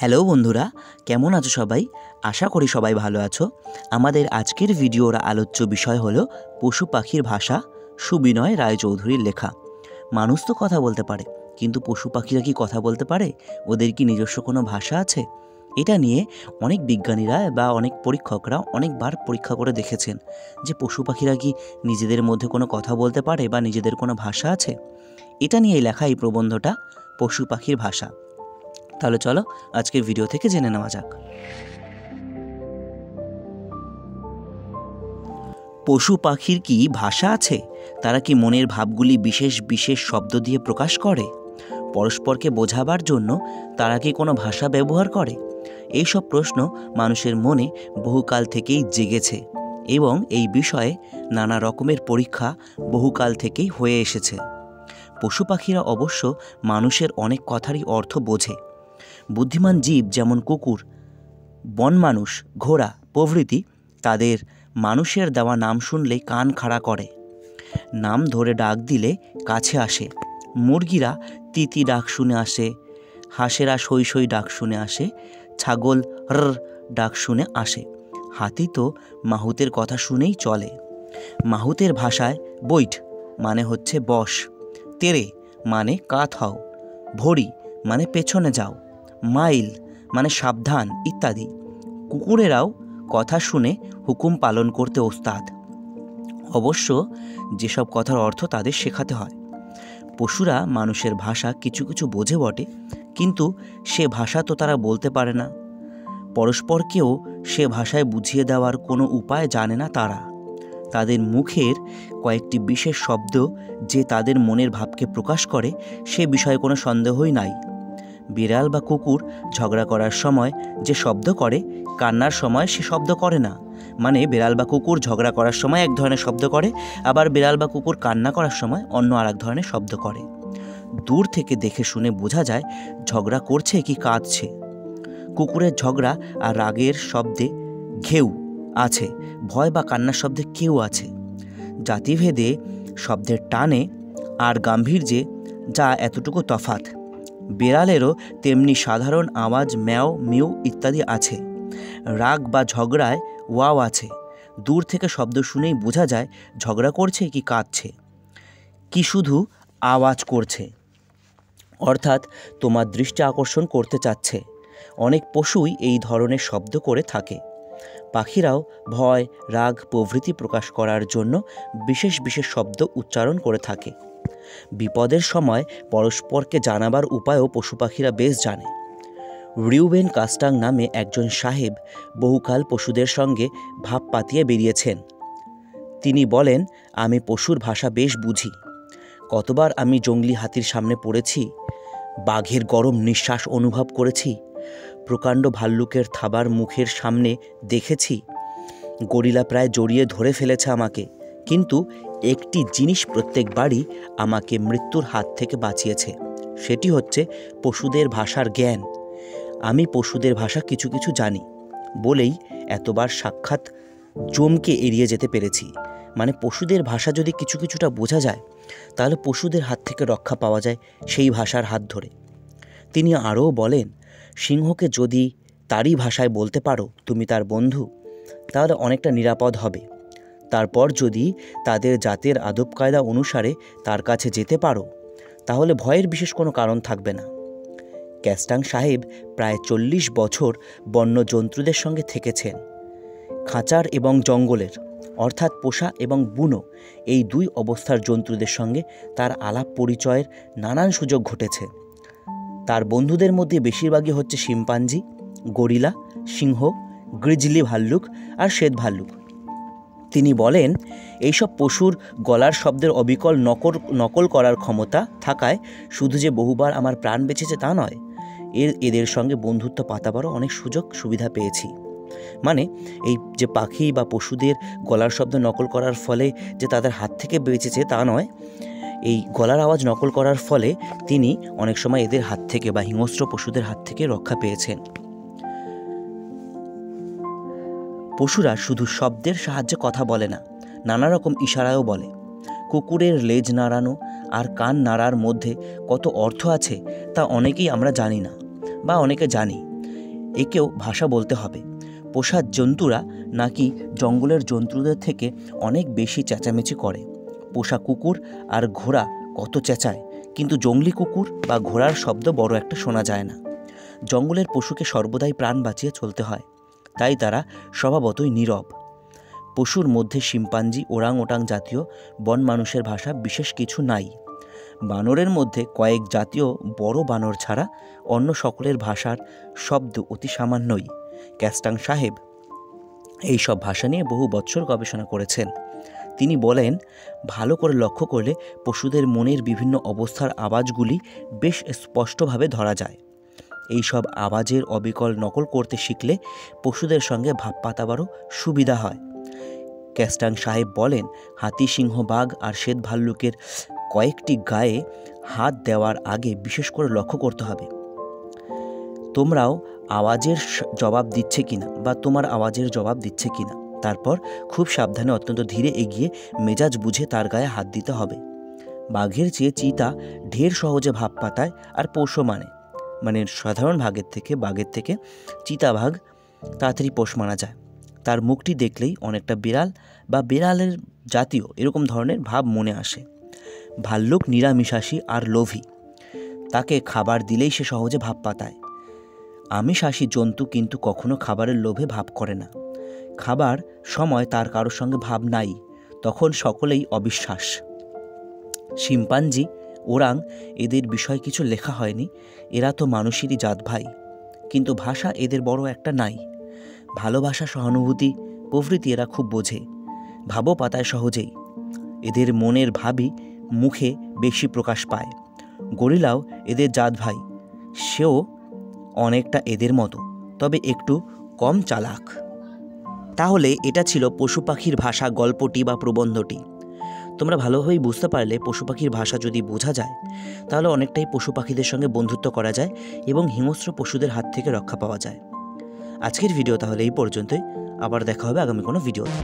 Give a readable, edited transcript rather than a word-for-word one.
Hello বন্ধুরা, কেমন আছো সবাই? আশা করি সবাই ভালো আছো। আমাদের আজকের ভিডিওর আলোচ্য বিষয় হলো পশু পাখির ভাষা। সুবিনয় রায়চৌধুরীর লেখা। মানুষ তো কথা বলতে পারে, কিন্তু পশু পাখিরা কি কথা বলতে পারে? ওদের কি নিজস্ব কোনো ভাষা আছে? এটা নিয়ে অনেক বিজ্ঞানীরা বা অনেক পরীক্ষকরা অনেকবার পরীক্ষা করে দেখেছেন যে পশু পাখিরা কি নিজেদের মধ্যে কোনো কথা বলতে পারে বা নিজেদের কোনো ভাষা আছে। এটা নিয়ে লেখা এই প্রবন্ধটা, পশু পাখির ভাষা। তাহলে চলো আজকের ভিডিও থেকে জেনে নেওয়া যাক। পশু পাখির কি ভাষা আছে? তারা কি মনের ভাবগুলি বিশেষ বিশেষ শব্দ দিয়ে প্রকাশ করে? পরস্পরকে বোঝাবার জন্য তারা কি কোনো ভাষা ব্যবহার করে? এইসব প্রশ্ন মানুষের মনে বহুকাল থেকেই জেগেছে এবং এই বিষয়ে নানা রকমের পরীক্ষা বহুকাল থেকেই হয়ে এসেছে। পশু পাখিরা অবশ্য মানুষের অনেক কথারই অর্থ বোঝে। বুদ্ধিমান জীব যেমন কুকুর, বন মানুষ, ঘোড়া প্রভৃতি তাদের মানুষের দেওয়া নাম শুনলেই কান খাড়া করে। নাম ধরে ডাক দিলে কাছে আসে। মুরগিরা তিতি ডাক শুনে আসে, হাঁসেরা সই সই ডাক শুনে আসে, ছাগল র ডাক শুনে আসে। হাতি তো মাহুতের কথা শুনেই চলে। মাহুতের ভাষায় বৈঠ মানে হচ্ছে বস, তেরে মানে কাত হও, ভরি মানে পেছনে যাও, মাইল মানে সাবধান ইত্যাদি। কুকুরেরাও কথা শুনে হুকুম পালন করতে ওস্তাদ। অবশ্য যেসব কথার অর্থ তাদের শেখাতে হয়। পশুরা মানুষের ভাষা কিছু কিছু বোঝে বটে, কিন্তু সে ভাষা তো তারা বলতে পারে না। পরস্পরকেও সে ভাষায় বুঝিয়ে দেওয়ার কোনো উপায় জানে না তারা। তাদের মুখের কয়েকটি বিশেষ শব্দ যে তাদের মনের ভাবকে প্রকাশ করে, সে বিষয়ে কোনো সন্দেহই নাই। বিড়াল বা কুকুর ঝগড়া করার সময় যে শব্দ করে, কান্নার সময় সে শব্দ করে না। মানে বিড়াল বা কুকুর ঝগড়া করার সময় এক ধরনের শব্দ করে, আবার বিড়াল বা কুকুর কান্না করার সময় অন্য আর এক ধরনের শব্দ করে। দূর থেকে দেখে শুনে বোঝা যায় ঝগড়া করছে কি কাঁদছে। কুকুরের ঝগড়া আর রাগের শব্দে ঘেউ আছে, ভয় বা কান্নার শব্দে কেউ আছে। জাতিভেদে শব্দের টানে আর গাম্ভীর্যে যা এতটুকু তফাৎ। বিড়ালেরও তেমনি সাধারণ আওয়াজ ম্যাও মিউ ইত্যাদি আছে। রাগ বা ঝগড়ায় ওয়াও আছে। দূর থেকে শব্দ শুনেই বোঝা যায় ঝগড়া করছে কি কাঁদছে, কি শুধু আওয়াজ করছে, অর্থাৎ তোমার দৃষ্টি আকর্ষণ করতে চাচ্ছে। অনেক পশুই এই ধরনের শব্দ করে থাকে। পাখিরাও ভয়, রাগ প্রভৃতি প্রকাশ করার জন্য বিশেষ বিশেষ শব্দ উচ্চারণ করে থাকে। বিপদের সময় পরস্পরকে জানাবার উপায়ও পশু পাখিরা বেশ জানে। রিউবেন কাস্টাং নামে একজন সাহেব বহুকাল পশুদের সঙ্গে ভাব পাতিয়ে বেরিয়েছেন। তিনি বলেন, আমি পশুর ভাষা বেশ বুঝি। কতবার আমি জঙ্গলি হাতির সামনে পড়েছি, বাঘের গরম নিঃশ্বাস অনুভব করেছি, প্রকাণ্ড ভাল্লুকের থাবার মুখের সামনে দেখেছি। গরিলা প্রায় জড়িয়ে ধরে ফেলেছে আমাকে, কিন্তু একটি জিনিস প্রত্যেকবারই আমাকে মৃত্যুর হাত থেকে বাঁচিয়েছে, সেটি হচ্ছে পশুদের ভাষার জ্ঞান। আমি পশুদের ভাষা কিছু কিছু জানি বলেই এতবার সাক্ষাৎ জমকে এড়িয়ে যেতে পেরেছি। মানে পশুদের ভাষা যদি কিছু কিছুটা বোঝা যায়, তাহলে পশুদের হাত থেকে রক্ষা পাওয়া যায় সেই ভাষার হাত ধরে। তিনি আরও বলেন, সিংহকে যদি তারই ভাষায় বলতে পারো তুমি তার বন্ধু, তাহলে অনেকটা নিরাপদ হবে। তারপর যদি তাদের জাতের আদব কায়দা অনুসারে তার কাছে যেতে পারো, তাহলে ভয়ের বিশেষ কোনো কারণ থাকবে না। ক্যাস্টাং সাহেব প্রায় 40 বছর বন্য জন্তুদের সঙ্গে থেকেছেন। খাঁচার এবং জঙ্গলের, অর্থাৎ পোষা এবং বুনো, এই দুই অবস্থার জন্তুদের সঙ্গে তার আলাপ পরিচয়ের নানান সুযোগ ঘটেছে। তার বন্ধুদের মধ্যে বেশিরভাগই হচ্ছে শিম্পাঞ্জি, গরিলা, সিংহ, গ্রিজলি ভাল্লুক আর শ্বেত ভাল্লুক। তিনি বলেন, এইসব পশুর গলার শব্দের অবিকল নকল করার ক্ষমতা থাকায় শুধু যে বহুবার আমার প্রাণ বেঁচেছে তা নয়, এদের সঙ্গে বন্ধুত্ব পাতাবারও অনেক সুযোগ সুবিধা পেয়েছি। মানে এই যে পাখি বা পশুদের গলার শব্দ নকল করার ফলে যে তাদের হাত থেকে বেঁচেছে তা নয়, এই গলার আওয়াজ নকল করার ফলে তিনি অনেক সময় এদের হাত থেকে বা হিংস্র পশুদের হাত থেকে রক্ষা পেয়েছেন। পশুরা শুধু শব্দের সাহায্যে কথা বলে না, নানা রকম ইশারাও বলে। কুকুরের লেজ নাড়ানো আর কান নাড়ার মধ্যে কত অর্থ আছে তা অনেকেই আমরা জানি না, বা অনেকে জানি, একেও ভাষা বলতে হবে। পোষা জন্তুরা নাকি জঙ্গলের জন্তুদের থেকে অনেক বেশি চেঁচামেচি করে। পোষা কুকুর আর ঘোড়া কত চেঁচায়, কিন্তু জংলি কুকুর বা ঘোড়ার শব্দ বড় একটা শোনা যায় না। জঙ্গলের পশুকে সর্বদাই প্রাণ বাঁচিয়ে চলতে হয়, তাই তারা স্বভাবতই নীরব। পশুর মধ্যে শিম্পাঞ্জি, ওরাং ওটাং জাতীয় বন মানুষের ভাষা বিশেষ কিছু নাই। বানরের মধ্যে কয়েক জাতীয় বড় বানর ছাড়া অন্য সকলের ভাষার শব্দ অতি সামান্যই। ক্যাস্টাং সাহেব এই সব ভাষা নিয়ে বহু বৎসর গবেষণা করেছেন। তিনি বলেন, ভালো করে লক্ষ্য করলে পশুদের মনের বিভিন্ন অবস্থার আওয়াজগুলি বেশ স্পষ্টভাবে ধরা যায়। এই সব আওয়াজের অবিকল নকল করতে শিখলে পশুদের সঙ্গে ভাব পাতাবারও সুবিধা হয়। ক্যাস্টাং সাহেব বলেন, হাতি, সিংহ, বাঘ আর শ্বেত ভাল্লুকের কয়েকটি গায়ে হাত দেওয়ার আগে বিশেষ করে লক্ষ্য করতে হবে তোমরাও আওয়াজের জবাব দিচ্ছে কিনা বা তোমার আওয়াজের জবাব দিচ্ছে কিনা। তারপর খুব সাবধানে অত্যন্ত ধীরে এগিয়ে মেজাজ বুঝে তার গায়ে হাত দিতে হবে। বাঘের চেয়ে চিতা ঢের সহজে ভাব পাতায় আর পোষ মানে সাধারণ বাঘের থেকে চিতাবাঘ তাড়াতাড়ি পোষ মানা যায়। তার মুখটি দেখলেই অনেকটা বিড়াল বা বিড়ালের জাতীয় এরকম ধরনের ভাব মনে আসে। ভাল্লুক নিরামিষাশী আর লোভী, তাকে খাবার দিলেই সে সহজে ভাব পাতায়। আমিষাশী জন্তু কিন্তু কখনো খাবারের লোভে ভাব করে না। খাবার সময় তার কারোর সঙ্গে ভাব নাই, তখন সকলেই অবিশ্বাস। শিম্পাঞ্জি, ওরাং এদের বিষয় কিছু লেখা হয়নি, এরা তো মানুষেরই জাত ভাই, কিন্তু ভাষা এদের বড় একটা নাই। ভালোবাসা, সহানুভূতি প্রভৃতি এরা খুব বোঝে, ভাবও পাতায় সহজেই। এদের মনের ভাবই মুখে বেশি প্রকাশ পায়। গরিলাও এদের জাত ভাই, সেও অনেকটা এদের মতো, তবে একটু কম চালাক। তাহলে এটা ছিল পশু পাখির ভাষা গল্পটি বা প্রবন্ধটি। তোমরা ভালোভাবেই বুঝতে পারলে পশু পাখির ভাষা যদি বোঝা যায় তাহলে অনেকটাই পশু পাখিদের সঙ্গে বন্ধুত্ব করা যায় এবং হিংস্র পশুদের হাত থেকে রক্ষা পাওয়া যায়। আজকের ভিডিও তাহলে এই পর্যন্তই, আবার দেখা হবে আগামী কোনো ভিডিওতে।